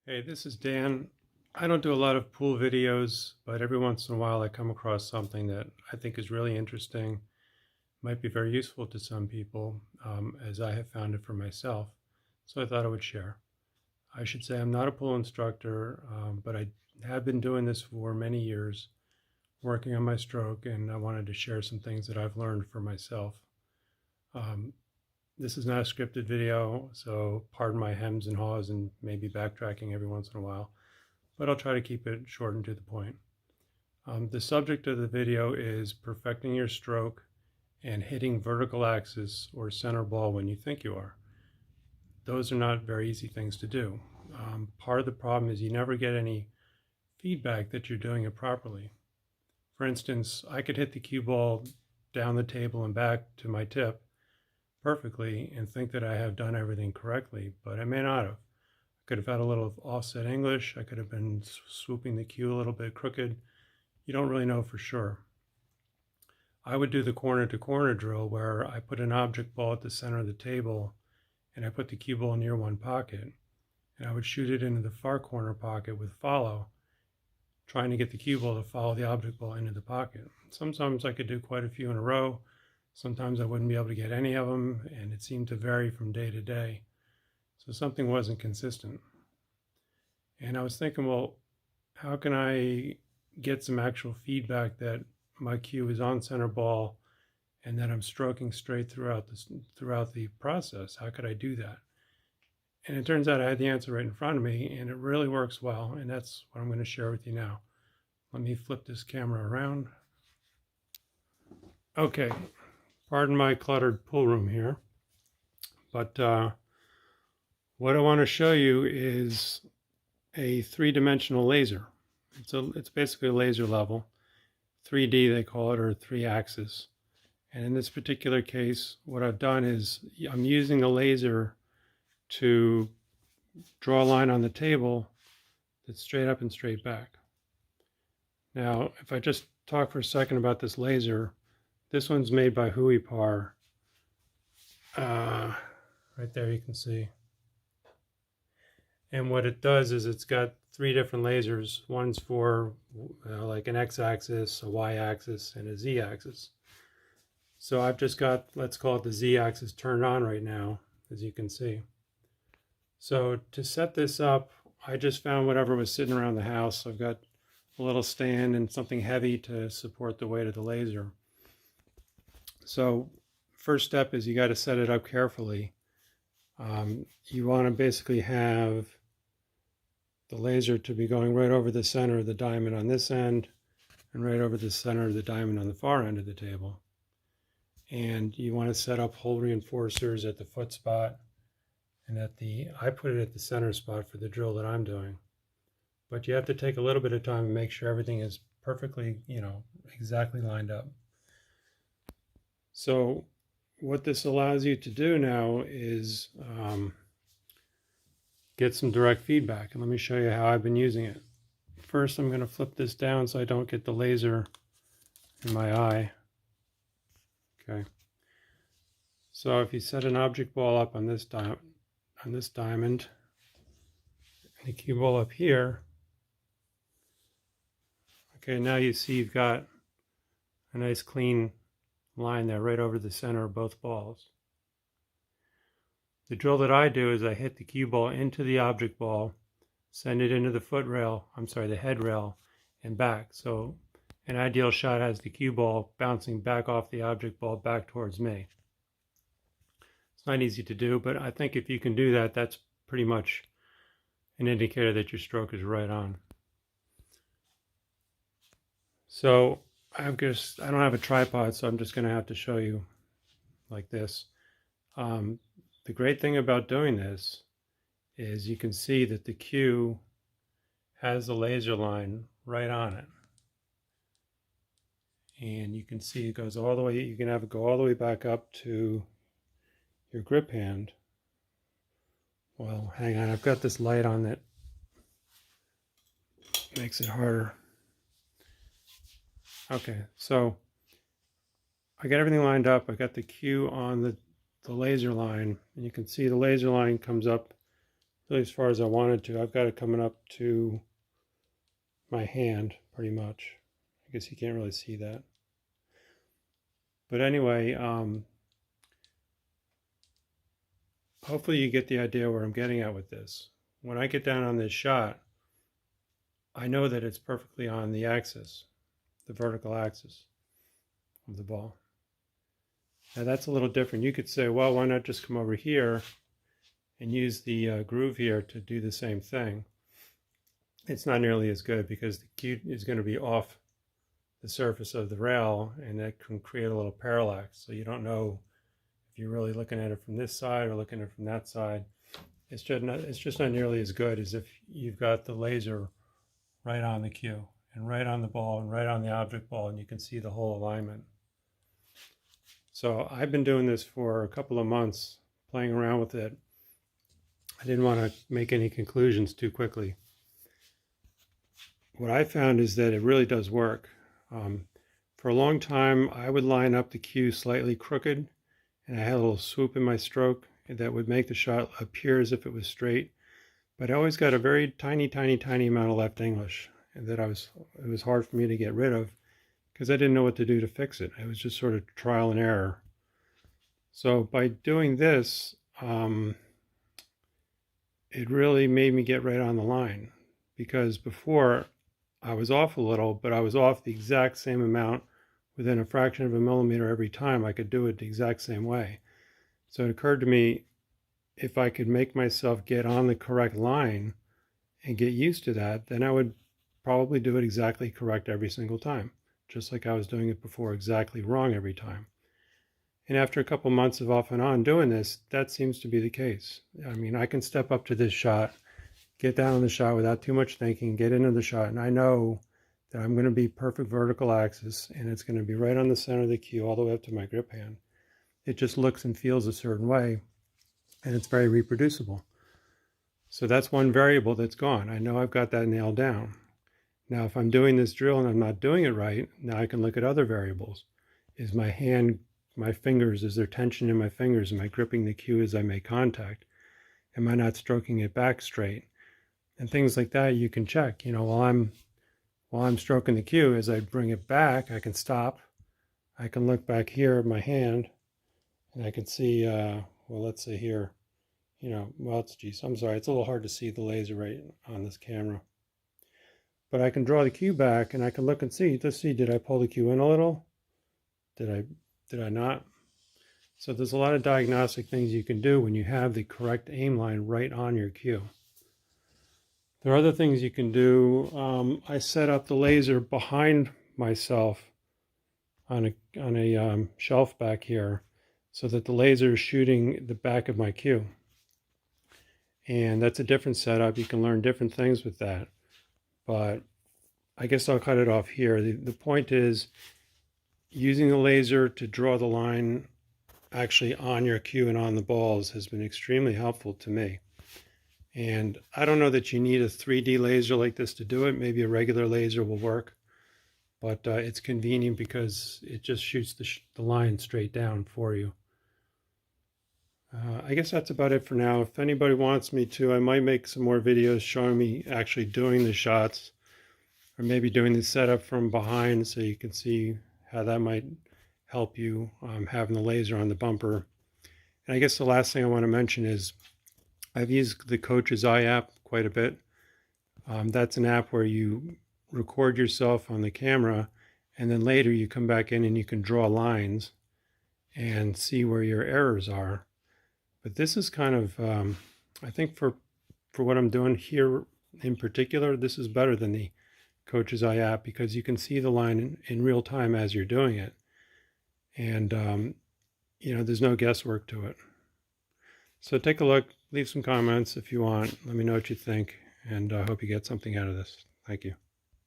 Hey, this is Dan. I don't do a lot of pool videos, but every once in a while I come across something that I think is really interesting, might be very useful to some people, as I have found it for myself. So I thought I would share. I should say I'm not a pool instructor, but I have been doing this for many years, working on my stroke, and I wanted to share some things that I've learned for myself. Um, this is not a scripted video, so pardon my hems and haws and maybe backtracking every once in a while, but I'll try to keep it short and to the point. The subject of the video is perfecting your stroke and hitting vertical axis or center ball when you think you are. Those are not very easy things to do. Part of the problem is you never get any feedback that you're doing it properly. For instance, I could hit the cue ball down the table and back to my tip perfectly and think that I have done everything correctly, but I may not have. I could have had a little offset English. I could have been swooping the cue a little bit crooked. You don't really know for sure. I would do the corner to corner drill where I put an object ball at the center of the table and I put the cue ball near one pocket and I would shoot it into the far corner pocket with follow, trying to get the cue ball to follow the object ball into the pocket. Sometimes I could do quite a few in a row. Sometimes I wouldn't be able to get any of them, and it seemed to vary from day to day. So something wasn't consistent. And I was thinking, well, how can I get some actual feedback that my cue is on center ball and that I'm stroking straight throughout the process? How could I do that? And it turns out I had the answer right in front of me, and it really works well, and that's what I'm going to share with you now. Let me flip this camera around. Okay, pardon my cluttered pool room here, but what I want to show you is a three-dimensional laser. It's basically a laser level, 3D they call it, or 3-axis. And in this particular case, what I've done is I'm using the laser to draw a line on the table that's straight up and straight back. Now, if I just talk for a second about this laser, this one's made by Huipar. Right there you can see. And what it does is it's got 3 different lasers. One's for like an x-axis, a y-axis, and a z-axis. So I've just got, let's call it the z-axis turned on right now, as you can see. So to set this up, I just found whatever was sitting around the house. I've got a little stand and something heavy to support the weight of the laser. So first step is you got to set it up carefully. You want to basically have the laser to be going right over the center of the diamond on this end and right over the center of the diamond on the far end of the table. And you want to set up hole reinforcers at the foot spot and I put it at the center spot for the drill that I'm doing. But you have to take a little bit of time and make sure everything is perfectly, exactly lined up. So what this allows you to do now is get some direct feedback. And let me show you how I've been using it. First, I'm going to flip this down so I don't get the laser in my eye. Okay. So if you set an object ball up on this diamond, and the cue ball up here, okay, now you see you've got a nice clean line there right over the center of both balls. The drill that I do is I hit the cue ball into the object ball, send it into the head rail, and back. So an ideal shot has the cue ball bouncing back off the object ball back towards me. It's not easy to do, but I think if you can do that, that's pretty much an indicator that your stroke is right on. So I don't have a tripod, so I'm just going to have to show you like this. The great thing about doing this is you can see that the cue has the laser line right on it. And you can see it goes all the way, you can have it go all the way back up to your grip hand. Well, hang on, I've got this light on that makes it harder. Okay, so I got everything lined up. I got the cue on the laser line, and you can see the laser line comes up really as far as I wanted to. I've got it coming up to my hand pretty much. I guess you can't really see that. But anyway, hopefully you get the idea where I'm getting at with this. When I get down on this shot, I know that it's perfectly on the axis, the vertical axis of the ball. Now that's a little different. You could say, well, why not just come over here and use the groove here to do the same thing? It's not nearly as good because the cue is going to be off the surface of the rail, and that can create a little parallax. So you don't know if you're really looking at it from this side or looking at it from that side. It's just not nearly as good as if you've got the laser right on the cue and right on the ball and right on the object ball, and you can see the whole alignment. So I've been doing this for a couple of months, playing around with it. I didn't want to make any conclusions too quickly. What I found is that it really does work. For a long time, I would line up the cue slightly crooked, and I had a little swoop in my stroke that would make the shot appear as if it was straight. But I always got a very tiny amount of left English that it was hard for me to get rid of because I didn't know what to do to fix it. It was just sort of trial and error. So by doing this, it really made me get right on the line, because before I was off a little, but I was off the exact same amount within a fraction of a millimeter every time. I could do it the exact same way. So it occurred to me, if I could make myself get on the correct line and get used to that, then I would probably do it exactly correct every single time, just like I was doing it before, exactly wrong every time. And after a couple months of off and on doing this, that seems to be the case. I mean, I can step up to this shot, get down on the shot without too much thinking, get into the shot, and I know that I'm going to be perfect vertical axis, and it's going to be right on the center of the cue all the way up to my grip hand. It just looks and feels a certain way, and it's very reproducible. So that's one variable that's gone. I know I've got that nailed down. Now, if I'm doing this drill and I'm not doing it right, now I can look at other variables. Is my hand, my fingers, is there tension in my fingers? Am I gripping the cue as I make contact? Am I not stroking it back straight? And things like that you can check. You know, while I'm stroking the cue, as I bring it back, I can stop. I can look back here at my hand, and I can see, well, let's say here, you know, well, I'm sorry, it's a little hard to see the laser right on this camera. But I can draw the cue back, and I can look and see, did I pull the cue in a little? Did I not? So there's a lot of diagnostic things you can do when you have the correct aim line right on your cue. There are other things you can do. I set up the laser behind myself on a shelf back here, so that the laser is shooting the back of my cue. And that's a different setup. You can learn different things with that. But I guess I'll cut it off here. The point is, using the laser to draw the line actually on your cue and on the balls has been extremely helpful to me. And I don't know that you need a 3D laser like this to do it. Maybe a regular laser will work. But it's convenient because it just shoots the line straight down for you. I guess that's about it for now. If anybody wants me to, I might make some more videos showing me actually doing the shots, or maybe doing the setup from behind so you can see how that might help you, having the laser on the bumper. And I guess the last thing I want to mention is I've used the Coach's Eye app quite a bit. That's an app where you record yourself on the camera, and then later you come back in and you can draw lines and see where your errors are. But this is kind of, I think for what I'm doing here in particular, this is better than the Coach's Eye app, because you can see the line in real time as you're doing it. And, you know, there's no guesswork to it. So take a look, leave some comments if you want. Let me know what you think, and I hope you get something out of this. Thank you.